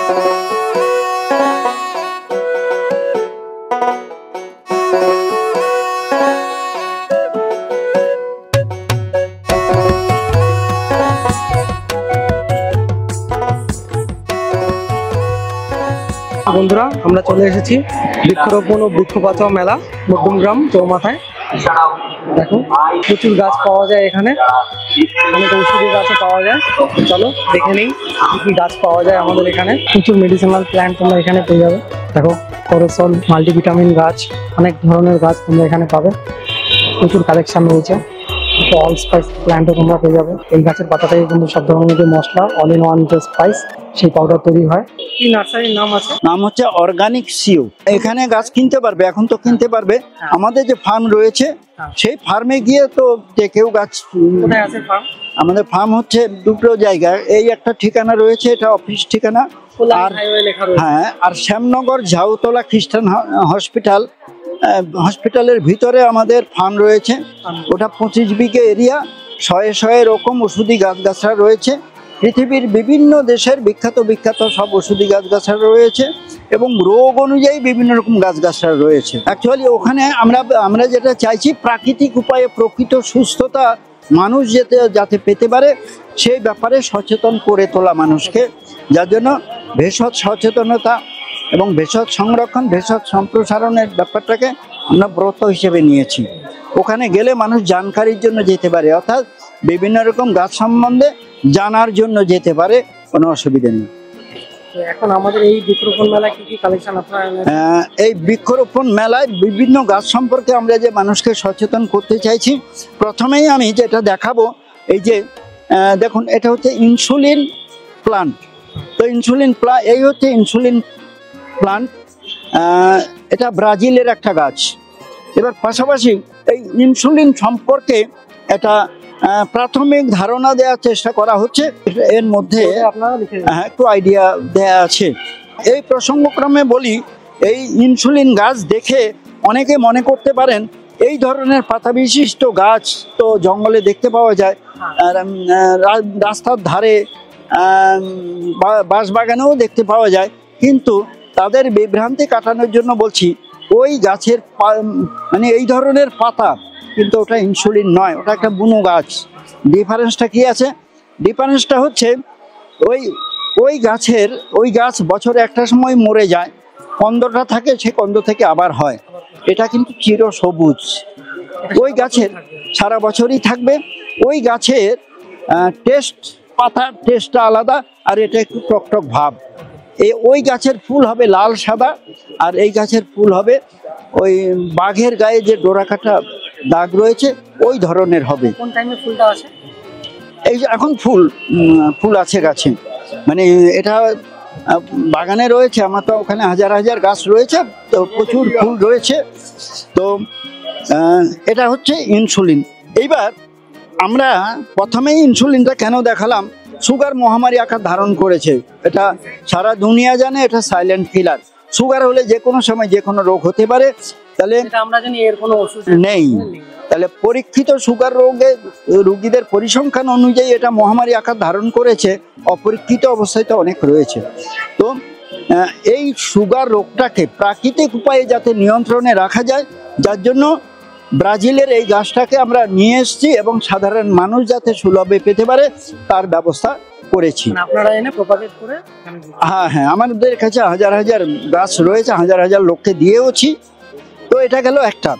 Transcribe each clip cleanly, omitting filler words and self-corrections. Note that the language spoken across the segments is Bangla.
বন্ধুরা, আমরা চলে এসেছি বৃক্ষরোপণ ও বৃক্ষ বাঁচাও মেলা মধ্যমগ্রাম চৌমাথায়। দেখো, প্রচুর গাছ পাওয়া যায় এখানে, অনেক ঔষধি গাছও পাওয়া যায়। চলো দেখে নিই কি কি গাছ পাওয়া যায় আমাদের এখানে। প্রচুর মেডিসিনাল প্ল্যান্ট তোমরা এখানে পেয়ে যাবে। দেখো, করসল, মাল্টিভিটামিন গাছ, অনেক ধরনের গাছ তোমরা এখানে পাবে। প্রচুর কালেকশন রয়েছে। অল স্পাইস প্ল্যান্টও তোমরা পেয়ে যাবে। এই গাছের পাতা থেকে কিন্তু সব ধরনের যে মশলা, অল ইন ওয়ান যে স্পাইস, সেই পাউডার তৈরি হয়। এই নার্সারির নাম আছে, নাম হচ্ছে অর্গানিক সিও। এখানে গাছ কিনতে পারবে, এখন তো কিনতে পারবে। আমাদের যে ফার্ম রয়েছে সেই ফার্মে গিয়ে তো যে কেউ গাছ। কোথায় আছে ফার্ম? আমাদের ফার্ম হচ্ছে দুটো জায়গায়। এই একটা ঠিকানা রয়েছে, এটা অফিস ঠিকানা। আর হ্যাঁ, আর শ্যামনগর ঝাউতলা খ্রিস্টান হসপিটালের ভিতরে আমাদের ফার্ম রয়েছে। ওটা 25 বিঘে এরিয়া, 100 এরকম ওষুধি গাছগাছরা রয়েছে। পৃথিবীর বিভিন্ন দেশের বিখ্যাত সব ওষুধি গাছগাছরা রয়েছে এবং রোগ অনুযায়ী বিভিন্ন রকম গাছগাছরা রয়েছে। অ্যাকচুয়ালি ওখানে আমরা যেটা চাইছি, প্রাকৃতিক উপায়ে প্রকৃত সুস্থতা মানুষ যাতে পেতে পারে সেই ব্যাপারে সচেতন করে তোলা মানুষকে, যার জন্য ভেষজ সচেতনতা এবং ভেষজ সংরক্ষণ, ভেষজ সম্প্রসারণের ব্যাপারটাকে আমরা ব্রত হিসেবে নিয়েছি। ওখানে গেলে মানুষ জানকারির জন্য যেতে পারে, অর্থাৎ বিভিন্ন রকম গাছ সম্বন্ধে জানার জন্য যেতে পারে, কোনো অসুবিধা নেই। এখন আমাদের এই বৃক্ষরোপণ মেলায় কি কি কালেকশন আপনারা? এই বৃক্ষরোপণ মেলায় বিভিন্ন গাছ সম্পর্কে আমরা যে মানুষকে সচেতন করতে চাইছি। প্রথমেই আমি যেটা দেখাবো, এই যে দেখুন, এটা হচ্ছে ইনসুলিন প্লান্ট। তো এই হচ্ছে ইনসুলিন প্লান্ট। এটা ব্রাজিলের একটা গাছ। এবার পাশাপাশি এই ইনসুলিন সম্পর্কে একটা প্রাথমিক ধারণা দেওয়ার চেষ্টা করা হচ্ছে। এর মধ্যে একটু আইডিয়া দেয়া আছে। এই প্রসঙ্গক্রমে বলি, এই ইনসুলিন গাছ দেখে অনেকে মনে করতে পারেন এই ধরনের পাতা বিশিষ্ট গাছ তো জঙ্গলে দেখতে পাওয়া যায়, রাস্তার ধারে, বাঁশবাগানেও দেখতে পাওয়া যায়। কিন্তু তাদের বিভ্রান্তি কাটানোর জন্য বলছি, ওই গাছের মানে এই ধরনের পাতা কিন্তু ওটা ইনসুলিন নয়, ওটা একটা বুনো গাছ। ডিফারেন্সটা কি আছে? ডিফারেন্সটা হচ্ছে ওই গাছ বছরে একটা সময় মরে যায়, কন্দটা থাকে, সেই কন্দ থেকে আবার হয়। এটা কিন্তু চির সবুজ, ওই গাছের সারা বছরই থাকবে। ওই গাছের পাতার টেস্টটা আলাদা, আর এটা একটু টকটক ভাব। ওই গাছের ফুল হবে লাল সাদা, আর এই গাছের ফুল হবে ওই বাঘের গায়ে যে ডোরাকাটা দাগ রয়েছে ওই ধরনের হবে। কোন টাইমে ফুলটা আসে? এই যে এখন ফুল আছে গাছে, মানে এটা বাগানে রয়েছে। আমার তো ওখানে হাজার গাছ রয়েছে, তো প্রচুর ফুল রয়েছে। তো এটা হচ্ছে ইনসুলিন। এইবার আমরা প্রথমেই ইনসুলিনটা কেন দেখালাম, সুগার মহামারী আকার ধারণ করেছে, এটা সারা দুনিয়া জানে। এটা সাইলেন্ট কিলার। সুগার হলে যে কোনো সময় যে কোনো রোগ হতে পারে। তাহলে আমরা জানি এর কোনো ওষুধ নেই। তাহলে পরীক্ষিত সুগার রোগীদের পরিসংখ্যান অনুযায়ী এটা মহামারী আকার ধারণ করেছে। অপরীক্ষিত অবস্থায় তো অনেক রয়েছে। তো এই সুগার রোগটাকে প্রাকৃতিক উপায়ে যাতে নিয়ন্ত্রণে রাখা যায়, যার জন্য ব্রাজিলের এই গাছটাকে আমরা নিয়ে এসেছি এবং সাধারণ মানুষ যাতে সুলভে পেতে পারে তার ব্যবস্থা করেছি। হ্যাঁ, আমাদের কাছে হাজার গাছ রয়েছে, হাজার লোককে দিয়েওছি। তো এটা গেল একটা।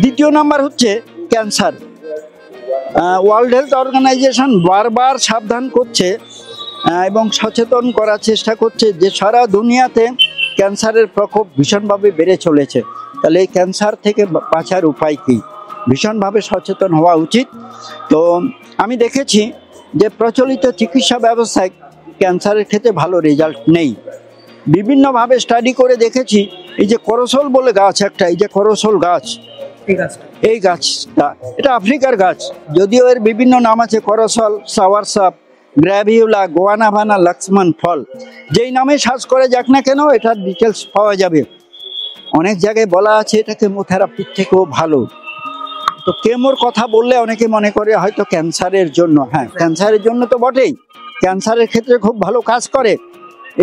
দ্বিতীয় নাম্বার হচ্ছে ক্যান্সার। ওয়ার্ল্ড হেলথ অর্গানাইজেশন বারবার সাবধান করছে এবং সচেতন করার চেষ্টা করছে যে সারা দুনিয়াতে ক্যান্সারের প্রকোপ ভীষণভাবে বেড়ে চলেছে। তাহলে এই ক্যান্সার থেকে বাঁচার উপায় কী? ভীষণভাবে সচেতন হওয়া উচিত। তো আমি দেখেছি যে প্রচলিত চিকিৎসা ব্যবস্থায় ক্যান্সারের ক্ষেত্রে ভালো রেজাল্ট নেই। বিভিন্নভাবে স্টাডি করে দেখেছি। এই যে করসল বলে গাছ একটা, এই যে করসল গাছ, এই গাছটা এটা আফ্রিকার গাছ, যদিও এর বিভিন্ন নাম আছে, করসল, সাওয়ারসাপ, গ্র্যাভিউলা, গোয়ানাভানা, লক্ষ্মণ ফল। যেই নামে সার্চ করে যাক না কেন, এটার ডিটেলস পাওয়া যাবে। অনেক জায়গায় বলা আছে এটা কেমোথেরাপির থেকেও ভালো। তো কেমোর কথা বললে অনেকে মনে করে হয়তো ক্যান্সারের জন্য। হ্যাঁ, ক্যান্সারের জন্য তো বটেই, ক্যান্সারের ক্ষেত্রে খুব ভালো কাজ করে।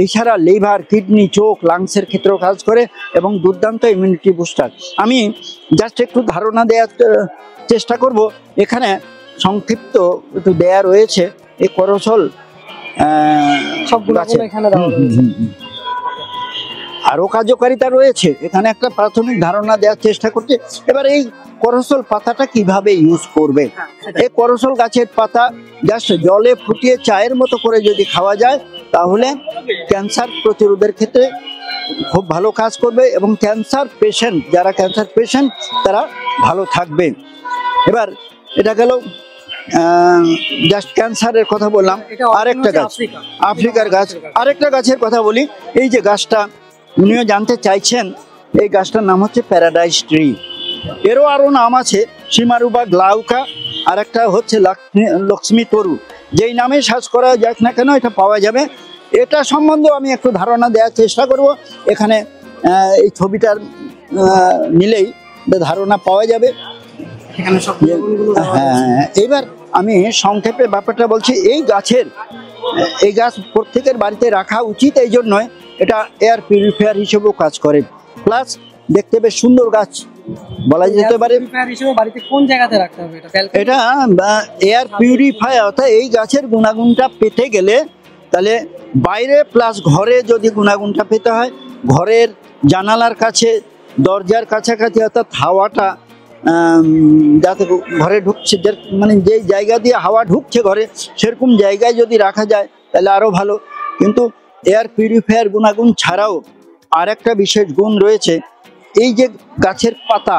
এছাড়া লিভার, কিডনি, চোখ, লাংসের ক্ষেত্রেও কাজ করে এবং দুর্দান্ত ইমিউনিটি বুস্টার। আমি জাস্ট একটু ধারণা দেওয়ার চেষ্টা করব। এখানে সংক্ষিপ্ত একটু দেয়া রয়েছে এই করসল সবগুলো গাছের। এখানে দেওয়া রয়েছে। আরো কার্যকারিতা রয়েছে, এখানে একটা প্রাথমিক ধারণা দেওয়ার চেষ্টা করছে। এবার এই করসল পাতাটা কিভাবে ইউজ করবে। এই করসল গাছের পাতা জাস্ট জলে ফুটিয়ে চায়ের মতো করে যদি খাওয়া যায় তাহলে ক্যান্সার প্রতিরোধের ক্ষেত্রে খুব ভালো কাজ করবে এবং ক্যান্সার পেশেন্ট, যারা ক্যান্সার পেশেন্ট তারা ভালো থাকবে। এবার এটা গেল জাস্ট ক্যান্সারের কথা বললাম। আরেকটা গাছ, আফ্রিকার গাছ, আরেকটা গাছের কথা বলি। এই যে গাছটা উনিও জানতে চাইছেন, এই গাছটার নাম হচ্ছে প্যারাডাইস ট্রি। এরও আরও নাম আছে, সীমারুবা গ্লাউকা, আর একটা হচ্ছে লক্ষ্মী তরু। যেই নামে সার্চ করা যাক না কেন এটা পাওয়া যাবে। এটা সম্বন্ধেও আমি একটু ধারণা দেওয়ার চেষ্টা করব। এখানে এই ছবিটার নিলেই ধারণা পাওয়া যাবে। হ্যাঁ, এবার আমি সংক্ষেপে ব্যাপারটা বলছি। এই গাছ প্রত্যেকের বাড়িতে রাখা উচিত, এই জন্যই এটা এয়ার পিউরিফায়ার হিসেবেও কাজ করে। প্লাস দেখতে বেশ সুন্দর গাছ বলা যেতে পারে। বাড়িতে কোন জায়গাতে রাখতে হবে এটা এয়ার পিউরিফায়ার, অর্থাৎ এই গাছের গুণাগুণটা পেতে গেলে তাহলে বাইরে প্লাস ঘরে যদি গুণাগুণটা পেতে হয়, ঘরের জানালার কাছে, দরজার কাছাকাছি, অর্থাৎ হাওয়াটা যাতে ঘরে ঢুকছে, মানে যেই জায়গা দিয়ে হাওয়া ঢুকছে ঘরে সেরকম জায়গায় যদি রাখা যায় তাহলে আরও ভালো। কিন্তু এয়ার পিউরিফায়ার গুণাগুণ ছাড়াও আর একটা বিশেষ গুণ রয়েছে। এই যে গাছের পাতা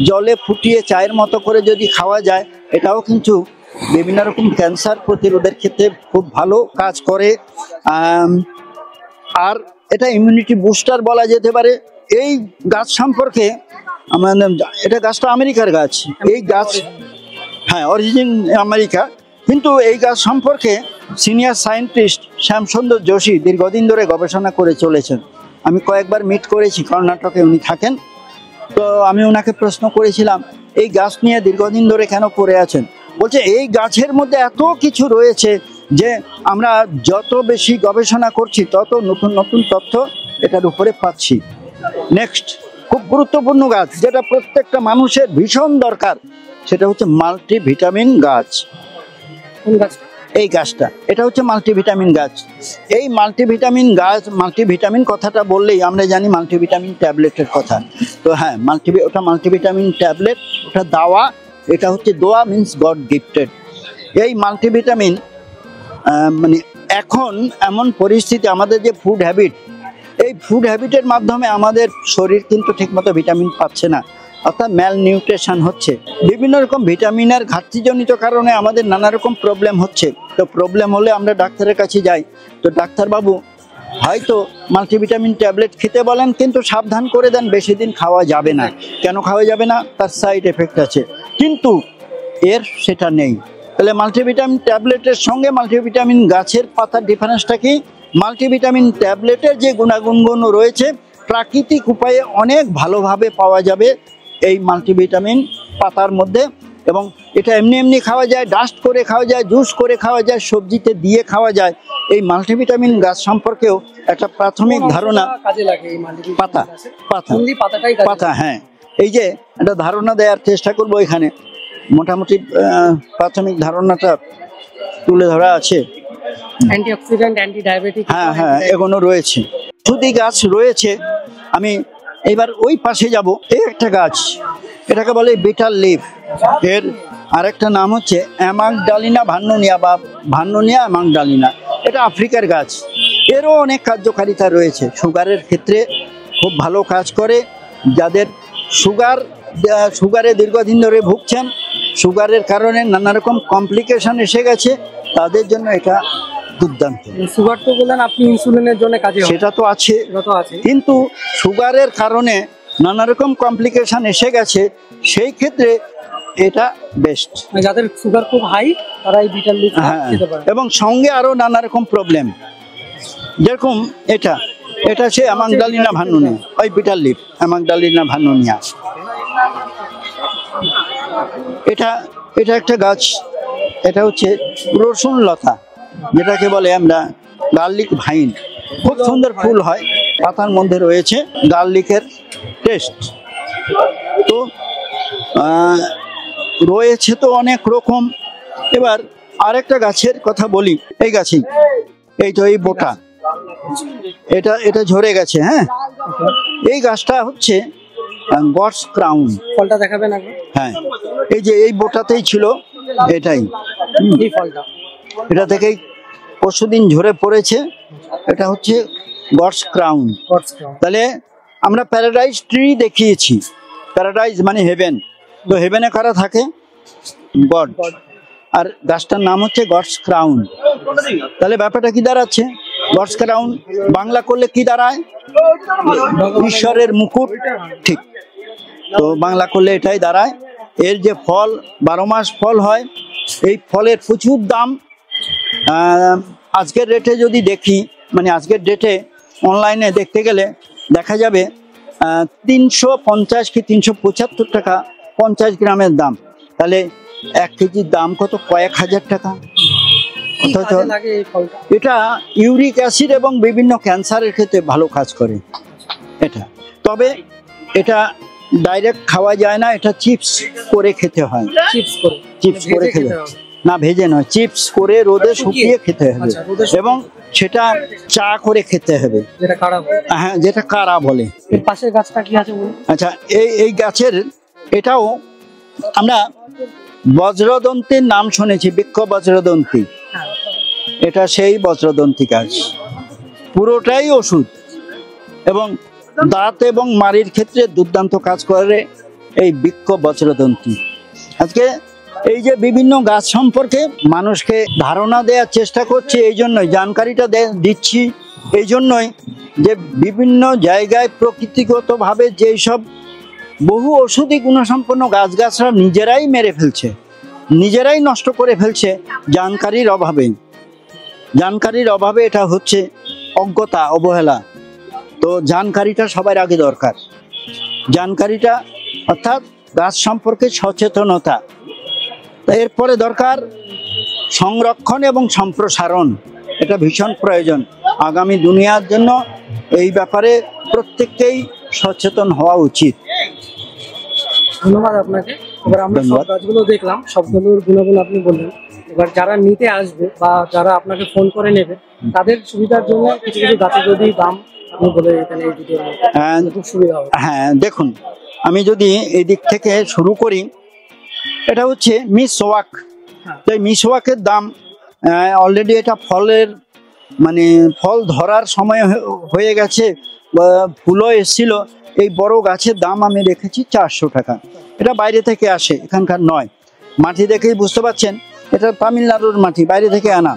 জলে ফুটিয়ে চায়ের মতো করে যদি খাওয়া যায়, এটাও কিন্তু বিভিন্ন রকম ক্যান্সার প্রতিরোধের ক্ষেত্রে খুব ভালো কাজ করে। আর এটা ইমিউনিটি বুস্টার বলা যেতে পারে। এই গাছ সম্পর্কে এটা গাছটা আমেরিকার গাছ। এই গাছ, হ্যাঁ, অরিজিন আমেরিকা, কিন্তু এই গাছ সম্পর্কে সিনিয়র সায়েন্টিস্ট শ্যামসুন্দর যোশী দীর্ঘদিন ধরে গবেষণা করে চলেছেন। আমি কয়েকবার মিট করেছি, কর্ণাটকে উনি থাকেন। তো আমি ওনাকে প্রশ্ন করেছিলাম এই গাছ নিয়ে দীর্ঘদিন ধরে কেন পড়ে আছেন। বলছে এই গাছের মধ্যে এত কিছু রয়েছে যে আমরা যত বেশি গবেষণা করছি তত নতুন নতুন তথ্য এটার উপরে পাচ্ছি। নেক্সট খুব গুরুত্বপূর্ণ গাছ যেটা প্রত্যেকটা মানুষের ভীষণ দরকার, সেটা হচ্ছে মাল্টিভিটামিন গাছ। কোন গাছ? এই গাছটা, এটা হচ্ছে মাল্টিভিটামিন গাছ। এই মাল্টিভিটামিন গাছ, মাল্টিভিটামিন কথাটা বললেই আমরা জানি মাল্টিভিটামিন ট্যাবলেটের কথা। তো হ্যাঁ, ওটা মাল্টিভিটামিন ট্যাবলেট, ওটা দাওয়া। এটা হচ্ছে দোয়া, মিন্স গড গিফটেড। এই মাল্টিভিটামিন মানে এখন এমন পরিস্থিতি, আমাদের যে ফুড হ্যাবিট, এই ফুড হ্যাবিটের মাধ্যমে আমাদের শরীর কিন্তু ঠিকমতো ভিটামিন পাচ্ছে না, অর্থাৎ ম্যাল নিউট্রিশন হচ্ছে। বিভিন্ন রকম ভিটামিনের ঘাটতিজনিত কারণে আমাদের নানা রকম প্রবলেম হচ্ছে। তো প্রবলেম হলে আমরা ডাক্তারের কাছে যাই, তো ডাক্তারবাবু হয়তো মাল্টিভিটামিন ট্যাবলেট খেতে বলেন, কিন্তু সাবধান করে দেন বেশি দিন খাওয়া যাবে না। কেন খাওয়া যাবে না? তার সাইড এফেক্ট আছে। কিন্তু এর সেটা নেই। তাহলে মাল্টিভিটামিন ট্যাবলেটের সঙ্গে মাল্টিভিটামিন গাছের পাতার ডিফারেন্সটা কি? মাল্টিভিটামিন ট্যাবলেটের যে গুণাগুণগুলো রয়েছে প্রাকৃতিক উপায়ে অনেক ভালোভাবে পাওয়া যাবে এই মাল্টিভিটামিন পাতার মধ্যে, এবং এটা এমনি এমনি খাওয়া যায়, ডাস্ট করে খাওয়া যায়, জুস করে খাওয়া যায়, সবজিতে দিয়ে খাওয়া যায়। এই মাল্টিভিটামিন গাছ সম্পর্কেও একটা প্রাথমিক ধারণা। পাতা, পাতা, হ্যাঁ। এই যে একটা ধারণা দেওয়ার চেষ্টা করবো, এখানে মোটামুটি প্রাথমিক ধারণাটা তুলে ধরা আছে। অ্যান্টিঅক্সিডেন্ট, অ্যান্টি ডায়াবেটিক, হ্যাঁ হ্যাঁ, এগুলো রয়েছে। ওষুধি গাছ রয়েছে। আমি এবার ওই পাশে যাব। এই একটা গাছ, এটাকে বলে বিটার লিফ। এর আরেকটা নাম হচ্ছে অ্যামাগডালিনা ভান্নোনিয়া বা ভান্নোনিয়া অ্যামাগডালিনা। এটা আফ্রিকার গাছ। এরও অনেক কার্যকারিতা রয়েছে। সুগারের ক্ষেত্রে খুব ভালো কাজ করে। যাদের সুগারে দীর্ঘদিন ধরে ভুগছেন, সুগারের কারণে নানা রকম কমপ্লিকেশন এসে গেছে, তাদের জন্য এটা দুর্দান্ত। সুগার তো বললেন আপনি, ইনসুলিনের জন্য কাজে, সেটা তো আছে, কিন্তু সুগারের কারণে নানা রকম কমপ্লিকেশন এসে গেছে, সেই ক্ষেত্রে এটা বেস্ট। যাদের সুগার খুব হাই তারা এই বিটার লিফ খেতে পারে। এবং সঙ্গে আরো নানা রকম প্রবলেম, যেরকম এটা হচ্ছে অ্যামাগডালিনা ভান্নোনিয়া, ওই বিটার লিফ অ্যামাগডালিনা ভান্নোনিয়া। এটা একটা গাছ। এটা হচ্ছে রসুন লতা, যেটাকে বলে আমরা গার্লিক ভাইন। খুব সুন্দর ফুল হয়। পাতার মধ্যে রয়েছে গার্লিকের টেস্ট। তো রয়েছে তো অনেক রকম। এবার আরেকটা গাছের কথা বলি, এই গাছই, এই তো এই বোটা, এটা ঝরে গেছে। হ্যাঁ, এই গাছটা হচ্ছে গডস ক্রাউন। ফলটা দেখাবেন আগে? হ্যাঁ, এই যে এই বোটাতেই ছিল, এটাই এই ফলটা, এটা থেকেই পরশুদিন ঝরে পড়েছে। এটা হচ্ছে গডস ক্রাউন। তাহলে আমরা প্যারাডাইজ ট্রি দেখিয়েছি। প্যারাডাইজ মানে হেভেন। তো হেভেনে কারা থাকে? গড। আর গাছটার নাম হচ্ছে গডস ক্রাউন। তাহলে ব্যাপারটা কি দাঁড়াচ্ছে? গডস ক্রাউন বাংলা করলে কি দাঁড়ায়? ঈশ্বরের মুকুট। ঠিক, তো বাংলা করলে এটাই দাঁড়ায়। এর যে ফল 12 মাস ফল হয়, এই ফলের প্রচুর দাম। আজকের রেটে যদি দেখি, মানে আজকের ডেটে অনলাইনে দেখতে গেলে দেখা যাবে 350 কি 375 টাকা 50 গ্রামের দাম। তাহলে 1 কেজির দাম কত? কয়েক হাজার টাকা। অথচ এটা ইউরিক অ্যাসিড এবং বিভিন্ন ক্যান্সারের ক্ষেত্রে ভালো কাজ করে এটা। তবে এটা ডাইরেক্ট খাওয়া যায় না, এটা চিপস করে খেতে হয়। চিপস করে খেতে হয়, না ভেজে নয়, চিপস করে রোদে শুকিয়ে খেতে হবে। এবং সেটা চা করে খেতে হবে, হ্যাঁ, যেটা কারা বলে। পাশের গাছটা কি আছে? আচ্ছা, এই গাছের এটাও আমরা বজ্রদন্তীর নাম শুনেছি, বৃক্ষ বজ্রদন্তী। এটা সেই বজ্রদন্তী গাছ, পুরোটাই ওষুধ এবং দাঁত এবং মাড়ির ক্ষেত্রে দুর্দান্ত কাজ করে এই বৃক্ষ বজ্রদন্তী। আজকে এই যে বিভিন্ন গাছ সম্পর্কে মানুষকে ধারণা দেওয়ার চেষ্টা করছি, এই জন্যই জানকারিটা দিচ্ছি। এই জন্যই যে বিভিন্ন জায়গায় প্রকৃতিগতভাবে যেই সব বহু ওষুধি গুণসম্পন্ন গাছগাছরা নিজেরাই মেরে ফেলছে, নিজেরাই নষ্ট করে ফেলছে জানকারির অভাবে। জানকারির অভাবে এটা হচ্ছে অজ্ঞতা, অবহেলা। তো জানকারিটা সবার আগে দরকার। জানকারিটা অর্থাৎ গাছ সম্পর্কে সচেতনতা। এরপরে দরকার সংরক্ষণ এবং সম্প্রসারণ, এটা ভীষণ প্রয়োজন আগামী দুনিয়ার জন্য। এই ব্যাপারে প্রত্যেককেই সচেতন হওয়া উচিত। ধন্যবাদ আপনাকে। এবার আমরা সব গাছগুলো দেখলাম, সবগুলোর গুণাগুণ আপনি বললেন। এবার যারা নিতে আসবে বা যারা আপনাকে ফোন করে নেবে, তাদের সুবিধার জন্য কিছু কিছু গাছের যদি দাম আপনি বলে এখানে এই ভিডিওর মধ্যে খুব সুবিধা হবে। হ্যাঁ, দেখুন, আমি যদি এই দিক থেকে শুরু করি, এটা হচ্ছে মিসওয়াক। তাই মিসওয়াকের দাম অলরেডি এটা ফলের মানে ফল ধরার সময় হয়ে গেছে, ফুলও এসেছিল। এই বড় গাছের দাম আমি রেখেছি 400 টাকা। এটা বাইরে থেকে আসে, এখানকার নয়। মাটি দেখেই বুঝতে পারছেন এটা তামিলনাড়ুর মাটি, বাইরে থেকে আনা।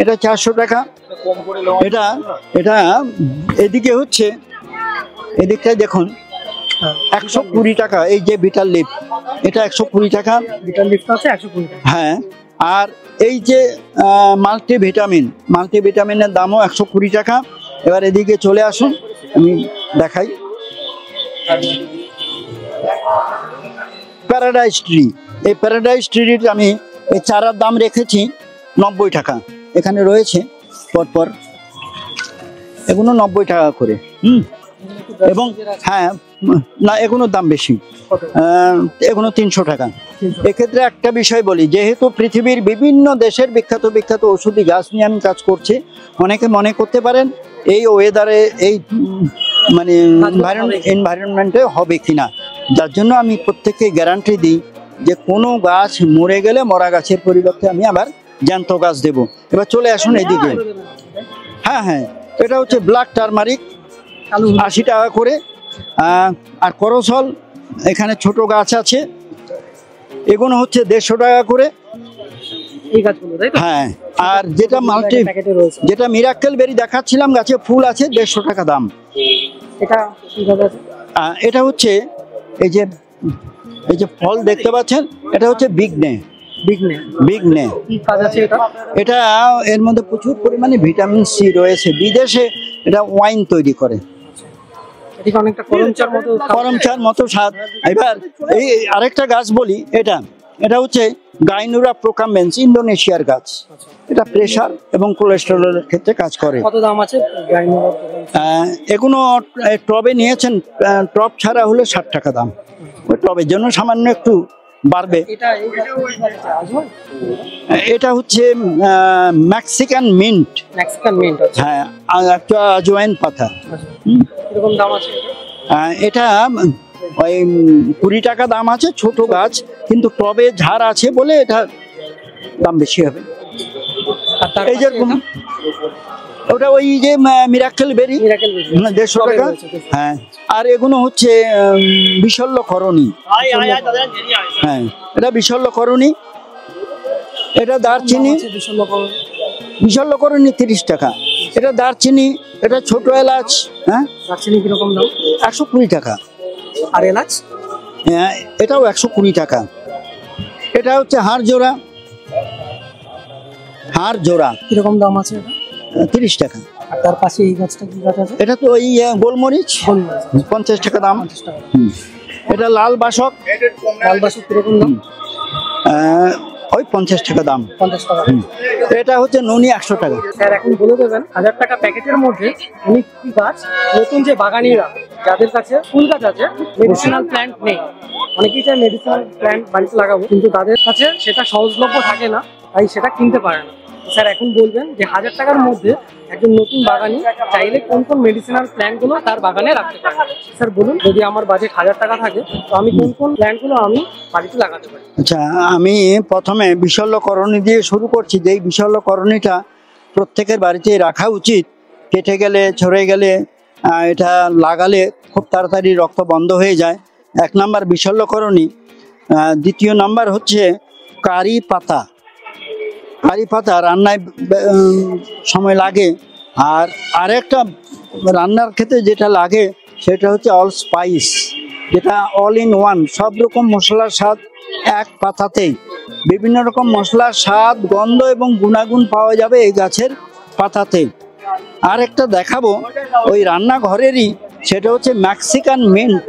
এটা 400 টাকা। এটা এটা এদিকে হচ্ছে, এদিকটায় দেখুন 120 টাকা। এই যে বিটাল লিফ, এটা 120 টাকা। বিটাল লিফটা আছে 120 টাকা। হ্যাঁ, আর এই যে মাল্টিভিটামিনের দামও 120 টাকা। এবার এদিকে চলে আসুন, আমি দেখাই। প্যারাডাইজ ট্রি, এই প্যারাডাইজ ট্রির আমি এই চারার দাম রেখেছি 90 টাকা। এখানে রয়েছে পরপর, এগুলো 90 টাকা করে। এবং হ্যাঁ, না এগুলোর দাম বেশি, এগুলো 300 টাকা। এক্ষেত্রে একটা বিষয় বলি, যেহেতু পৃথিবীর বিভিন্ন দেশের বিখ্যাত বিখ্যাত ঔষধি গাছ নিয়ে আমি কাজ করছি, অনেকে মনে করতে পারেন এই ওয়েদারে এই মানে এনভায়রনমেন্টে হবে কিনা। যার জন্য আমি প্রত্যেককে গ্যারান্টি দিই যে কোনো গাছ মরে গেলে মরা গাছের পরিবর্তে আমি আবার জ্যান্ত গাছ দেব। এবার চলে আসুন এইদিকে। হ্যাঁ হ্যাঁ, এটা হচ্ছে ব্ল্যাক টারমারিক, 80 টাকা করে। আর করসল, এখানে ছোট গাছ আছে, এগুলো হচ্ছে 150 টাকা করে। হ্যাঁ, আর যেটা যেটা মিরাক্কেল বেরি দেখাচ্ছিলাম, গাছে ফুল আছে, 150 টাকা দাম। এটা হচ্ছে এই যে ফল দেখতে পাচ্ছেন, এটা হচ্ছে বিগনে। এটা এর মধ্যে প্রচুর পরিমাণে ভিটামিন সি রয়েছে। বিদেশে এটা ওয়াইন তৈরি করে, করমচার মতো স্বাদ। এবার এই আরেকটা গাছ বলি, এটা হচ্ছে গাইনুরা প্রোকাম্বেন্স, ইন্দোনেশিয়ার গাছ। এটা প্রেশার এবং কোলেস্টেরলের ক্ষেত্রে কাজ করে। কত দাম আছে গাইনোরা? এগুলো টবে নিয়েছেন, টব ছাড়া হলে 60 টাকা দাম। ওই টবের জন্য সামান্য একটু বাড়বে। এটা হচ্ছে মেক্সিকান মিন্ট। মেক্সিকান মিন্ট, হ্যাঁ, একটা আজওয়াইন পাতা। কিরকম দাম আছে এটা? ওই 20 টাকা দাম আছে, ছোট গাছ, কিন্তু টবে ঝাড় আছে বলে এটা দাম বেশি হবে। এই যে ওটা ওই যে মিরাকেল বেরি, 150 টাকা। হ্যাঁ, আর এগুলো হচ্ছে বিশল্যকরণী। হ্যাঁ, এটা বিশল্যকরণী। এটা দারচিনি, বিশল্যকরণী 30 টাকা। এটা দারচিনি, এটা ছোট এলাচ। হ্যাঁ, দারচিনি কিরকম দাম? 120 টাকা। আর এলাচ? হ্যাঁ, এটাও 120 টাকা। এটা হচ্ছে হাড় জোড়া, হাড় জোড়া কিরকম দাম আছে? 30 টাকা। আর তার পাশে এই গাছটা কি গাছ আছে? এটা তো ওই গোলমরিচ, 50 টাকা দাম। এটা লাল বাসক। লাল বাসক কিরকম দাম? ওই 50 টাকা দাম। 50 টাকা। এটা হচ্ছে ননি, 100 টাকা। স্যার এখন বলে দেবেন 1000 টাকা প্যাকেটের মধ্যে উনি কি গাছ, নতুন যে বাগানিরা যাদের কাছে ফুল গাছ আছে, মেডিসিনাল প্ল্যান্ট নেই, অনেকেই চায় মেডিসিনাল প্ল্যান্ট বাড়িতে লাগাবো, কিন্তু তাদের কাছে সেটা সহজলভ্য থাকে না, তাই সেটা কিনতে পারে না। স্যার এখন বলবেন যে 1000 টাকার মধ্যে একজন নতুন বাগানি চাইলে কোন কোন মেডিসিনাল প্ল্যান্ট গুলো তার বাগানে রাখতে পারে। স্যার বলুন, যদি আমার বাজেট 1000 টাকা থাকে তো আমি কোন কোন প্ল্যান্ট গুলো আমি বাড়িতে লাগাতে পারি? আচ্ছা, আমি প্রথমে বিশল্যকরণী দিয়ে শুরু করছি। যেই বিশল্যকরণীটা প্রত্যেকের বাড়িতে রাখা উচিত। কেটে গেলে, ঝরে গেলে এটা লাগালে খুব তাড়াতাড়ি রক্ত বন্ধ হয়ে যায়। 1 নাম্বার বিশল্যকরণী। দ্বিতীয় নাম্বার হচ্ছে কারি পাতা। কারি পাতা রান্নায় সময় লাগে। আর আরেকটা রান্নার ক্ষেত্রে যেটা লাগে সেটা হচ্ছে অল স্পাইস, যেটা অল ইন ওয়ান। সব রকম মশলার স্বাদ এক পাতাতেই। বিভিন্ন রকম মশলার স্বাদ, গন্ধ এবং গুণাগুণ পাওয়া যাবে এই গাছের পাতাতে। আর একটা দেখাবো ওই রান্নাঘরেরই, সেটা হচ্ছে মেক্সিকান মিন্ট।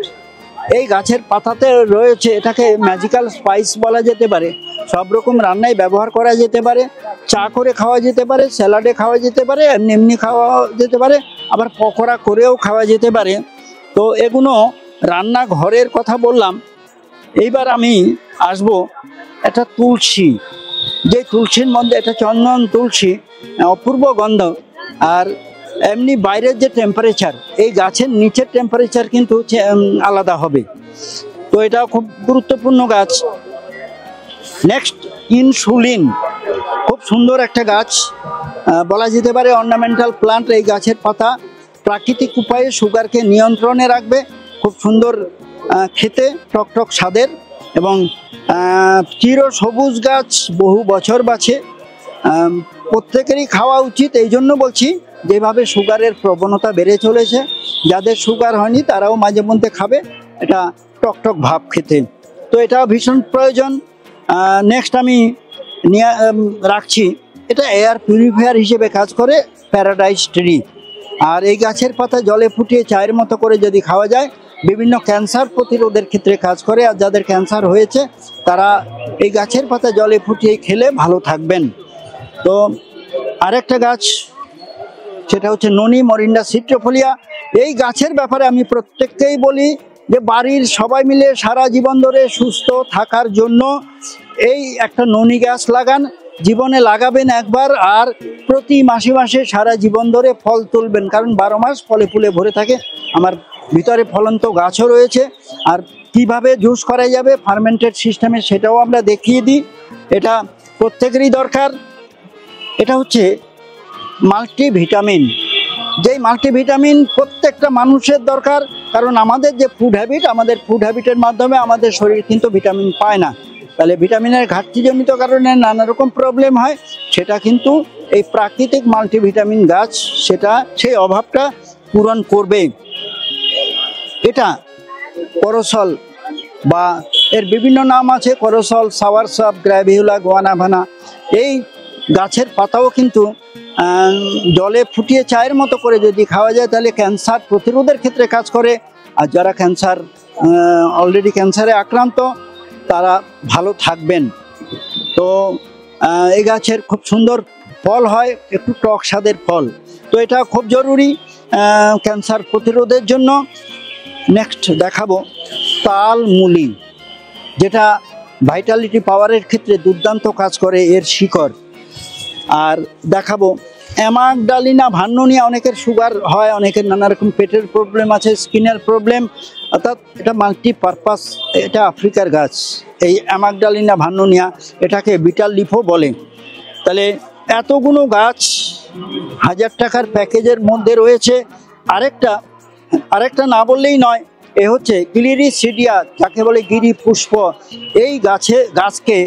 এই গাছের পাতাতে রয়েছে, এটাকে ম্যাজিক্যাল স্পাইস বলা যেতে পারে। সব রকম রান্নায় ব্যবহার করা যেতে পারে। চা করে খাওয়া যেতে পারে, স্যালাডে খাওয়া যেতে পারে, এমনি খাওয়া যেতে পারে, আবার পকোড়া করেও খাওয়া যেতে পারে। তো এগুলো রান্নাঘরের কথা বললাম। এইবার আমি আসবো একটা তুলসী। যে তুলসীর মধ্যে, এটা চন্দন তুলসী, অপূর্ব গন্ধ। আর এমনি বাইরের যে টেম্পারেচার, এই গাছের নিচের টেম্পারেচার কিন্তু আলাদা হবে। তো এটা খুব গুরুত্বপূর্ণ গাছ। Next, insulin. খুব সুন্দর একটা গাছ, বলা যেতে পারে অর্নামেন্টাল প্লান্ট। এই গাছের পাতা প্রাকৃতিক উপায়ে সুগারকে নিয়ন্ত্রণে রাখবে। খুব সুন্দর খেতে, টকটক স্বাদের, এবং চির সবুজ গাছ, বহু বছর বাঁচে। প্রত্যেকেরই খাওয়া উচিত। এই জন্য বলছি, যেভাবে সুগারের প্রবণতা বেড়ে চলেছে, যাদের সুগার হয়নি তারাও মাঝে মধ্যে খাবে এটা টকটক ভাব খেতে। তো এটাও ভীষণ প্রয়োজন। নেক্সট আমি নিয়ে রাখছি, এটা এয়ার পিউরিফায়ার হিসেবে কাজ করে, প্যারাডাইস ট্রি। আর এই গাছের পাতা জলে ফুটিয়ে চায়ের মতো করে যদি খাওয়া যায়, বিভিন্ন ক্যান্সার প্রতিরোধের ক্ষেত্রে কাজ করে। আর যাদের ক্যান্সার হয়েছে তারা এই গাছের পাতা জলে ফুটিয়ে খেলে ভালো থাকবেন। তো আরেকটা গাছ, সেটা হচ্ছে ননি, মরিন্ডা সিট্রোফোলিয়া। এই গাছের ব্যাপারে আমি প্রত্যেককেই বলি যে বাড়ির সবাই মিলে সারা জীবন ধরে সুস্থ থাকার জন্য এই একটা ননি গাছ লাগান। জীবনে লাগাবেন একবার, আর প্রতি মাসে মাসে সারা জীবন ধরে ফল তুলবেন, কারণ 12 মাস ফলে ফুলে ভরে থাকে। আমার ভিতরে ফলন্ত গাছও রয়েছে। আর কিভাবে জুস করা যাবে ফার্মেন্টেড সিস্টেমে, সেটাও আমরা দেখিয়ে দিই। এটা প্রত্যেকেরই দরকার। এটা হচ্ছে মাল্টিভিটামিন। যেই মাল্টিভিটামিন প্রত্যেকটা মানুষের দরকার, কারণ আমাদের যে ফুড হ্যাবিট, আমাদের ফুড হ্যাবিটের মাধ্যমে আমাদের শরীর কিন্তু ভিটামিন পায় না। তাহলে ভিটামিনের ঘাটতিজনিত কারণে নানা রকম প্রবলেম হয়। সেটা কিন্তু এই প্রাকৃতিক মাল্টিভিটামিন গাছ সেটা সেই অভাবটা পূরণ করবে। এটা করসল, বা এর বিভিন্ন নাম আছে, করসল, সাওয়ারসাপ, গ্র্যাভিউলা, গোয়ানাভানা। এই গাছের পাতাও কিন্তু জলে ফুটিয়ে চায়ের মতো করে যদি খাওয়া যায়, তাহলে ক্যান্সার প্রতিরোধের ক্ষেত্রে কাজ করে। আর যারা অলরেডি ক্যান্সারে আক্রান্ত, তারা ভালো থাকবেন। তো এই গাছের খুব সুন্দর ফল হয়, একটু টক স্বাদের ফল। তো এটা খুব জরুরি ক্যান্সার প্রতিরোধের জন্য। নেক্সট দেখাবো তালমুলি, যেটা ভাইটালিটি পাওয়ারের ক্ষেত্রে দুর্দান্ত কাজ করে এর শিকড়। আর দেখাবো অ্যামাগডালিনা ভার্নোনিয়া। অনেকের সুগার হয়, অনেকের নানা রকম পেটের প্রবলেম আছে, স্কিনের প্রবলেম, অর্থাৎ এটা মাল্টিপারপাস। এটা আফ্রিকার গাছ, এই অ্যামাগডালিনা ভার্নোনিয়া, এটাকে বিটাল লিফও বলে। তাহলে এতগুলো গাছ 1000 টাকার প্যাকেজের মধ্যে রয়েছে। আরেকটা না বললেই নয়, এ হচ্ছে গ্লিরিসিডিয়া, যাকে বলে গিরি পুষ্প। এই গাছকে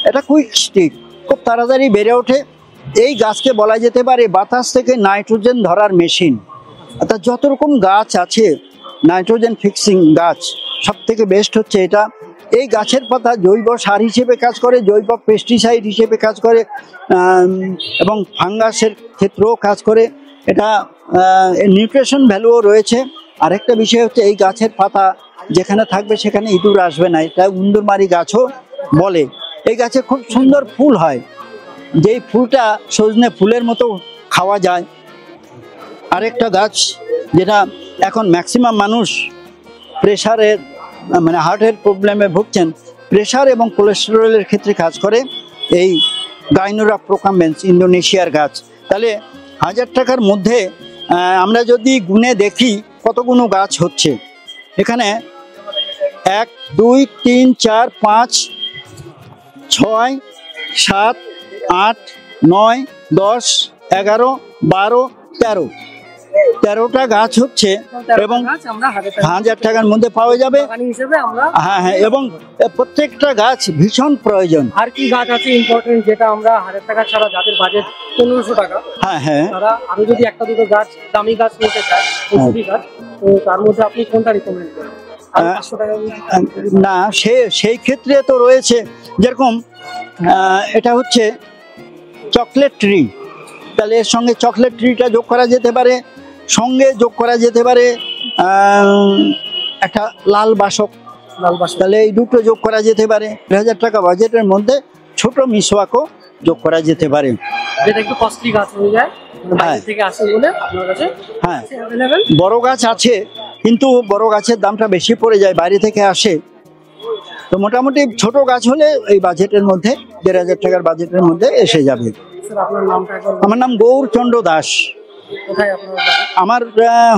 এটা কুইক স্টিক, খুব তাড়াতাড়ি বেড়ে ওঠে। এই গাছকে বলা যেতে পারে বাতাস থেকে নাইট্রোজেন ধরার মেশিন। অর্থাৎ যত রকম গাছ আছে নাইট্রোজেন ফিক্সিং গাছ, সব থেকে বেস্ট হচ্ছে এটা। এই গাছের পাতা জৈব সার হিসেবে কাজ করে, জৈব পেস্টিসাইড হিসেবে কাজ করে, এবং ফাঙ্গাসের ক্ষেত্রেও কাজ করে। এটা নিউট্রিশন ভ্যালুও রয়েছে। আরেকটা বিষয় হচ্ছে এই গাছের পাতা যেখানে থাকবে সেখানে ইঁদুর আসবে না, এটা উন্দুরমারি গাছও বলে। এই গাছে খুব সুন্দর ফুল হয়, যেই ফুলটা সজনে ফুলের মতো খাওয়া যায়। আরেকটা গাছ যেটা এখন ম্যাক্সিমাম মানুষ প্রেশারের মানে হার্টের প্রবলেমে ভুগছেন, প্রেশার এবং কোলেস্টেরলের ক্ষেত্রে কাজ করে, এই গাইনোরা প্রোকাম্বেন্স, ইন্দোনেশিয়ার গাছ। তাহলে 1000 টাকার মধ্যে আমরা যদি গুনে দেখি কতগুলো গাছ হচ্ছে, এখানে 1 2 3 4 5 6 7 8 9 10 11 12 13 13টা গাছ হচ্ছে, এবং 1000 টাকার মধ্যে পাওয়া যাবে। হ্যাঁ, এবং প্রত্যেকটা গাছ ভীষণ প্রয়োজন। আর কি গাছ আছে ইম্পর্টেন্ট যেটা আমরা 1000 টাকা ছাড়া, যাদের বাজেট 1500 টাকা, হ্যাঁ, তারা আরো যদি একটা দুটো গাছ দামি গাছ নিতে চায়, ওষুধি গাছ, তো তার মধ্যে আপনি কোনটা রিকমেন্ড করেন? না, সেই ক্ষেত্রে তো রয়েছে, যেরকম এটা হচ্ছে চকলেট ট্রি। তাহলে এর সঙ্গে চকলেট ট্রিটা যোগ করা যেতে পারে, সঙ্গে যোগ করা যেতে পারে একটা লাল বাসক। তাহলে এই দুটো যোগ করা যেতে পারে। 1000 টাকা বাজেটের মধ্যে ছোট মিসওয়াকও যোগ করা যেতে পারে, যেটা একটু কস্টলি গাছ হয়ে যায়, বাইরে থেকে আসে বলে আপনার কাছে। হ্যাঁ, বড় গাছ আছে, কিন্তু বড় গাছের দামটা বেশি পড়ে যায়, বাইরে থেকে আসে। তো মোটামুটি ছোট গাছ হলে এই বাজেটের মধ্যে 1500 টাকার বাজেটের মধ্যে এসে যাবে। আমার নাম গৌরচন্দ্র দাস। আমার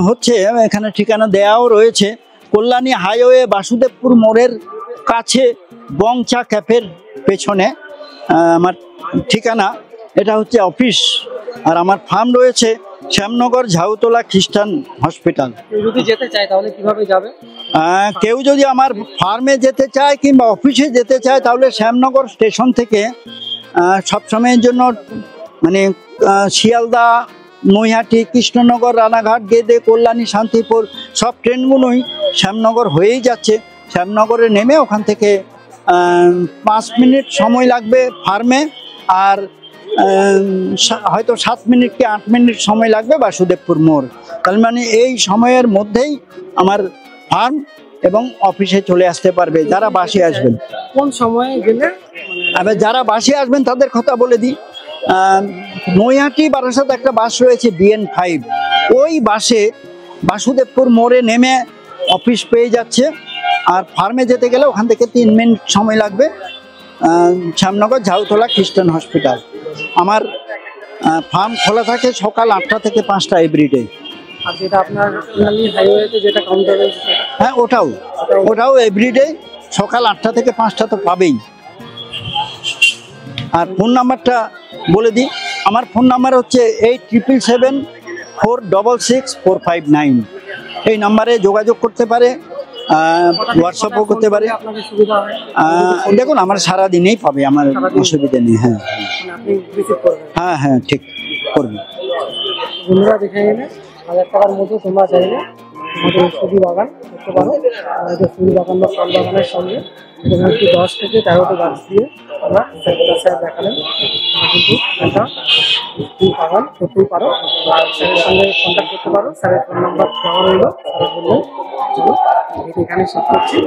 হচ্ছে এখানে ঠিকানা দেয়াও রয়েছে, কল্যাণী হাইওয়ে বাসুদেবপুর মোড়ের কাছে বংচা ক্যাফের পেছনে আমার ঠিকানা। এটা হচ্ছে অফিস, আর আমার ফার্ম রয়েছে শ্যামনগর ঝাউতলা খ্রিস্টান হসপিটাল। যদি যেতে চায় তাহলে কিভাবে যাবে? কেউ যদি আমার ফার্মে যেতে চায় কিংবা অফিসে যেতে চায়, তাহলে শ্যামনগর স্টেশন থেকে সবসময়ের জন্য মানে শিয়ালদা, নৈহাটি, কৃষ্ণনগর, রানাঘাট, গেদে, কল্যাণী, শান্তিপুর সব ট্রেনগুলোই শ্যামনগর হয়েই যাচ্ছে। শ্যামনগরে নেমে ওখান থেকে 5 মিনিট সময় লাগবে ফার্মে, আর হয়তো 7 মিনিট কি 8 মিনিট সময় লাগবে বাসুদেবপুর মোড়। তার মানে এই সময়ের মধ্যেই আমার ফার্ম এবং অফিসে চলে আসতে পারবে যারা বাসে আসবেন। কোন সময়ে গেলে? এবার যারা বাসে আসবেন তাদের কথা বলে দিই। নৈহাটি বারাসাত একটা বাস রয়েছে DN5, ওই বাসে বাসুদেবপুর মোড়ে নেমে অফিস পেয়ে যাচ্ছে। আর ফার্মে যেতে গেলে ওখান থেকে 3 মিনিট সময় লাগবে, শ্যামনগর ঝাউতলা খ্রিস্টান হসপিটাল। আমার ফার্ম খোলা থাকে সকাল 8টা থেকে 5টা এভরিডে। আর যেটা আপনার হাইওয়েতে যেটা কাউন্টার রয়েছে, হ্যাঁ ওটাও এভরিডে সকাল 8টা থেকে 5টা তো পাবেই। আর ফোন নাম্বারটা বলে দিই, আমার ফোন নাম্বার হচ্ছে 8777466459। এই নাম্বারে যোগাযোগ করতে পারে, হোয়াটসঅ্যাপও করতে পারে। দেখুন আমার সারাদিনেই পাবে, আমার অসুবিধা নেই। হ্যাঁ হ্যাঁ হ্যাঁ, ঠিক করবে। বন্ধুরা দেখে গেলে 1000 টাকার মধ্যে তোমরা চাইলে আমাদের সবজি বাগান করতে পারো। আমাদের ফুল বাগান বা ফল বাগানের সঙ্গে একটি 10 থেকে 13টা গাছ দিয়ে আমরা স্যার দেখালেন, কিন্তু একটা ফুল বাগান করতেই পারো। স্যারের সঙ্গে কন্ট্যাক্ট করতে পারো, স্যারের ফোন নাম্বার দেওয়া রইল। স্যারের বললেন চলো এখানে শেষ করছি।